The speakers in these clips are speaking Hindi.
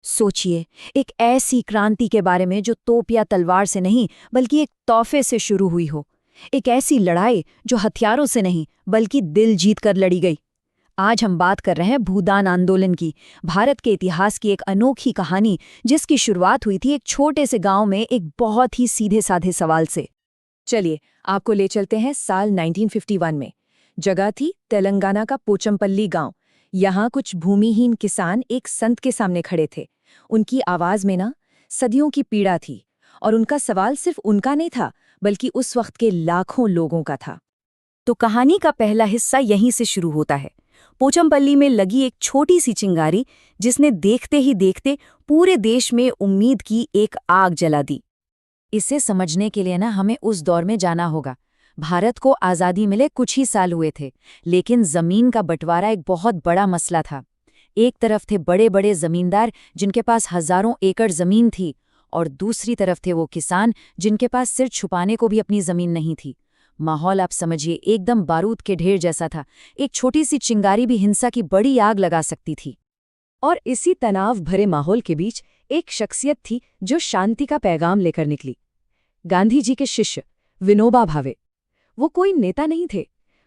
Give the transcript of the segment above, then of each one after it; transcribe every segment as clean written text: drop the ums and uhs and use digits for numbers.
सोचिए, एक ऐसी क्रांति के बारे में जो तोप या तलवार से नहीं बल्कि एक तोहफे से शुरू हुई हो। एक ऐसी लड़ाई जो हथियारों से नहीं बल्कि दिल जीत कर लड़ी गई। आज हम बात कर रहे हैं भूदान आंदोलन की, भारत के इतिहास की एक अनोखी कहानी जिसकी शुरुआत हुई थी एक छोटे से गांव में एक बहुत ही सीधे साधे सवाल से। चलिए आपको ले चलते हैं साल 1951 में। जगह थी तेलंगाना का पोचमपल्ली गांव। यहाँ कुछ भूमिहीन किसान एक संत के सामने खड़े थे। उनकी आवाज में ना सदियों की पीड़ा थी, और उनका सवाल सिर्फ उनका नहीं था बल्कि उस वक्त के लाखों लोगों का था। तो कहानी का पहला हिस्सा यहीं से शुरू होता है, पोचमपल्ली में लगी एक छोटी सी चिंगारी जिसने देखते ही देखते पूरे देश में उम्मीद की एक आग जला दी। इसे समझने के लिए ना हमें उस दौर में जाना होगा। भारत को आज़ादी मिले कुछ ही साल हुए थे, लेकिन जमीन का बंटवारा एक बहुत बड़ा मसला था। एक तरफ थे बड़े बड़े जमींदार जिनके पास हजारों एकड़ जमीन थी, और दूसरी तरफ थे वो किसान जिनके पास सिर छुपाने को भी अपनी जमीन नहीं थी। माहौल आप समझिए एकदम बारूद के ढेर जैसा था। एक छोटी सी चिंगारी भी हिंसा की बड़ी आग लगा सकती थी। और इसी तनाव भरे माहौल के बीच एक शख्सियत थी जो शांति का पैगाम लेकर निकली। गांधी जी के शिष्य विनोबा भावे। वो कोई नेता नहीं थे,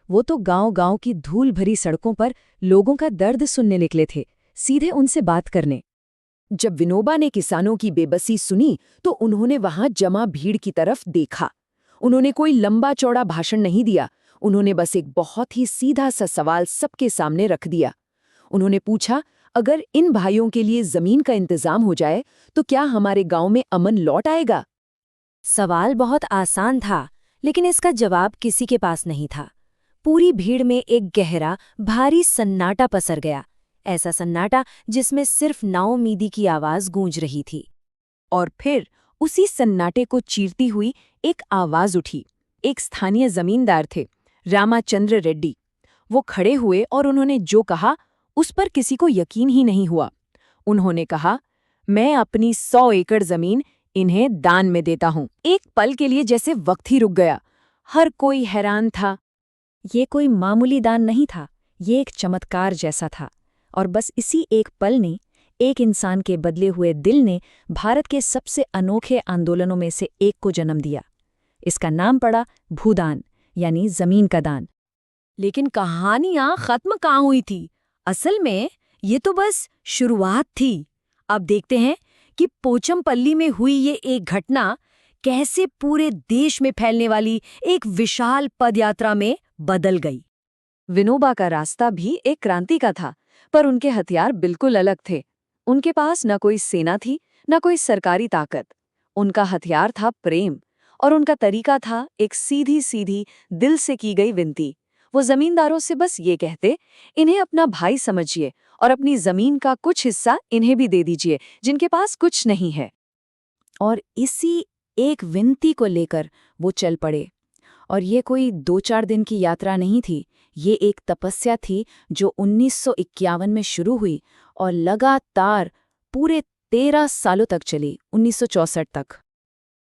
वो तो गांव-गांव की धूल भरी सड़कों पर लोगों का दर्द सुनने निकले थे, सीधे उनसे बात करने। जब विनोबा ने किसानों की बेबसी सुनी तो उन्होंने वहां जमा भीड़ की तरफ देखा। उन्होंने कोई लंबा चौड़ा भाषण नहीं दिया, उन्होंने बस एक बहुत ही सीधा सा सवाल सबके सामने रख दिया। उन्होंने पूछा, अगर इन भाइयों के लिए जमीन का इंतजाम हो जाए तो क्या हमारे गांव में अमन लौट आएगा? सवाल बहुत आसान था, लेकिन इसका जवाब किसी के पास नहीं था। पूरी भीड़ में एक गहरा, भारी सन्नाटा पसर गया। ऐसा सन्नाटा जिसमें सिर्फ नाउमीदी की आवाज गूंज रही थी। और फिर उसी सन्नाटे को चीरती हुई एक आवाज उठी। एक स्थानीय जमींदार थे, रामाचंद्र रेड्डी। वो खड़े हुए और उन्होंने जो कहा उस पर किसी को यकीन ही नहीं हुआ। उन्होंने कहा, मैं अपनी 100 एकड़ जमीन इन्हें दान में देता हूं। एक पल के लिए जैसे वक्त ही रुक गया। हर कोई हैरान था। ये कोई मामूली दान नहीं था, ये एक चमत्कार जैसा था। और बस इसी एक पल ने, एक इंसान के बदले हुए दिल ने भारत के सबसे अनोखे आंदोलनों में से एक को जन्म दिया। इसका नाम पड़ा भूदान, यानी जमीन का दान। लेकिन कहानियां खत्म कहाँ हुई थी? असल में ये तो बस शुरुआत थी। अब देखते हैं कि पोचमपल्ली में हुई ये एक घटना कैसे पूरे देश में फैलने वाली एक विशाल पदयात्रा में बदल गई। विनोबा का रास्ता भी एक क्रांति का था, पर उनके हथियार बिल्कुल अलग थे। उनके पास न कोई सेना थी, न कोई सरकारी ताकत। उनका हथियार था प्रेम, और उनका तरीका था एक सीधी सीधी दिल से की गई विनती। वो जमींदारों से बस ये कहते, इन्हें अपना भाई समझिए और अपनी जमीन का कुछ हिस्सा इन्हें भी दे दीजिए जिनके पास कुछ नहीं है। और इसी एक विनती को लेकर वो चल पड़े। और ये कोई 2-4 दिन की यात्रा नहीं थी, ये एक तपस्या थी जो 1951 में शुरू हुई और लगातार पूरे 13 सालों तक चली, 1964 तक।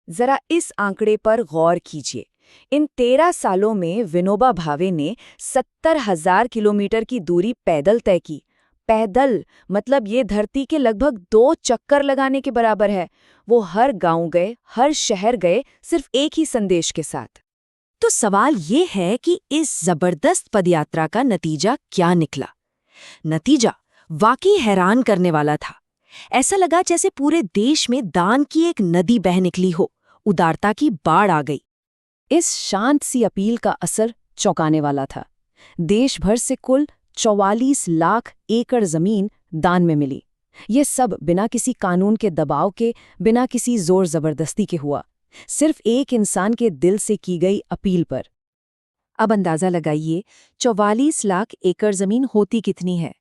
जरा इस आंकड़े पर गौर कीजिए। इन 13 सालों में विनोबा भावे ने 70,000 किलोमीटर की दूरी पैदल तय की। पैदल मतलब ये धरती के लगभग 2 चक्कर लगाने के बराबर है। वो हर गांव गए, हर शहर गए, सिर्फ एक ही संदेश के साथ। तो सवाल ये है कि इस जबरदस्त पदयात्रा का नतीजा क्या निकला? नतीजा वाकई हैरान करने वाला था। ऐसा लगा जैसे पूरे देश में दान की एक नदी बह निकली हो, उदारता की बाढ़ आ गई। इस शांत सी अपील का असर चौंकाने वाला था। देश भर से कुल 44 लाख एकड़ जमीन दान में मिली। ये सब बिना किसी कानून के दबाव के, बिना किसी जोर जबरदस्ती के हुआ, सिर्फ एक इंसान के दिल से की गई अपील पर। अब अंदाजा लगाइए, 44 लाख एकड़ जमीन होती कितनी है?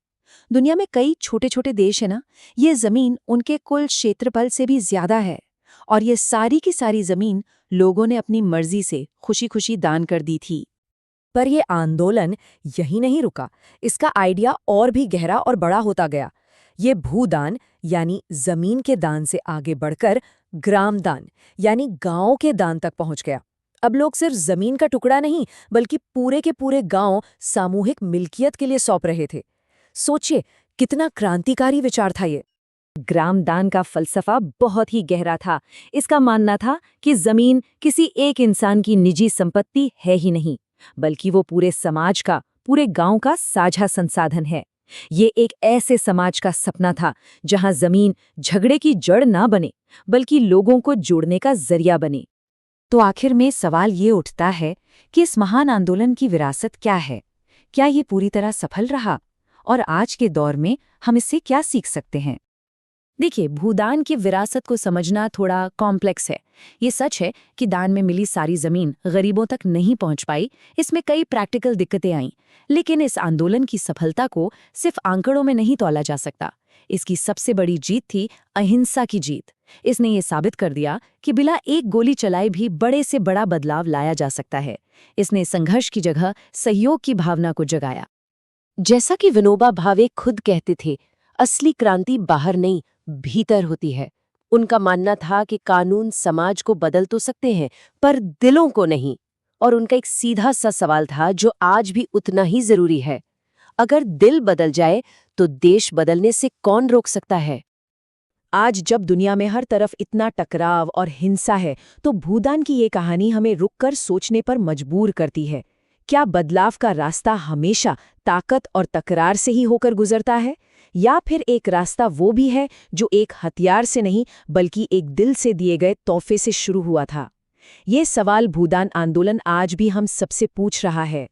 दुनिया में कई छोटे छोटे देश है ना, ये जमीन उनके कुल क्षेत्रफल से भी ज्यादा है। और ये सारी की सारी जमीन लोगों ने अपनी मर्जी से खुशी खुशी दान कर दी थी। पर यह आंदोलन यही नहीं रुका। इसका आइडिया और भी गहरा और बड़ा होता गया। ये भूदान यानी जमीन के दान से आगे बढ़कर ग्राम दान यानी गांव के दान तक पहुंच गया। अब लोग सिर्फ जमीन का टुकड़ा नहीं बल्कि पूरे के पूरे गांव सामूहिक मिल्कियत के लिए सौंप रहे थे। सोचिए कितना क्रांतिकारी विचार था ये। ग्रामदान का फलसफा बहुत ही गहरा था। इसका मानना था कि जमीन किसी एक इंसान की निजी संपत्ति है ही नहीं, बल्कि वो पूरे समाज का, पूरे गांव का साझा संसाधन है। ये एक ऐसे समाज का सपना था जहां जमीन झगड़े की जड़ ना बने, बल्कि लोगों को जोड़ने का जरिया बने। तो आखिर में सवाल ये उठता है कि इस महान आंदोलन की विरासत क्या है? क्या ये पूरी तरह सफल रहा? और आज के दौर में हम इससे क्या सीख सकते हैं? देखिए, भूदान की विरासत को समझना थोड़ा कॉम्प्लेक्स है। ये सच है कि दान में मिली सारी जमीन गरीबों तक नहीं पहुंच पाई, इसमें कई प्रैक्टिकल दिक्कतें आईं। लेकिन इस आंदोलन की सफलता को सिर्फ आंकड़ों में नहीं तौला जा सकता। इसकी सबसे बड़ी जीत थी अहिंसा की जीत। इसने ये साबित कर दिया कि बिना एक गोली चलाए भी बड़े से बड़ा बदलाव लाया जा सकता है। इसने संघर्ष की जगह सहयोग की भावना को जगाया। जैसा कि विनोबा भावे खुद कहते थे, असली क्रांति बाहर नहीं, भीतर होती है। उनका मानना था कि कानून समाज को बदल तो सकते हैं, पर दिलों को नहीं। और उनका एक सीधा सा सवाल था जो आज भी उतना ही जरूरी है। अगर दिल बदल जाए तो देश बदलने से कौन रोक सकता है? आज जब दुनिया में हर तरफ इतना टकराव और हिंसा है, तो भूदान की ये कहानी हमें रुककर सोचने पर मजबूर करती है। क्या बदलाव का रास्ता हमेशा ताकत और तकरार से ही होकर गुजरता है, या फिर एक रास्ता वो भी है जो एक हथियार से नहीं बल्कि एक दिल से दिए गए तोहफे से शुरू हुआ था? ये सवाल भूदान आंदोलन आज भी हम सबसे पूछ रहा है।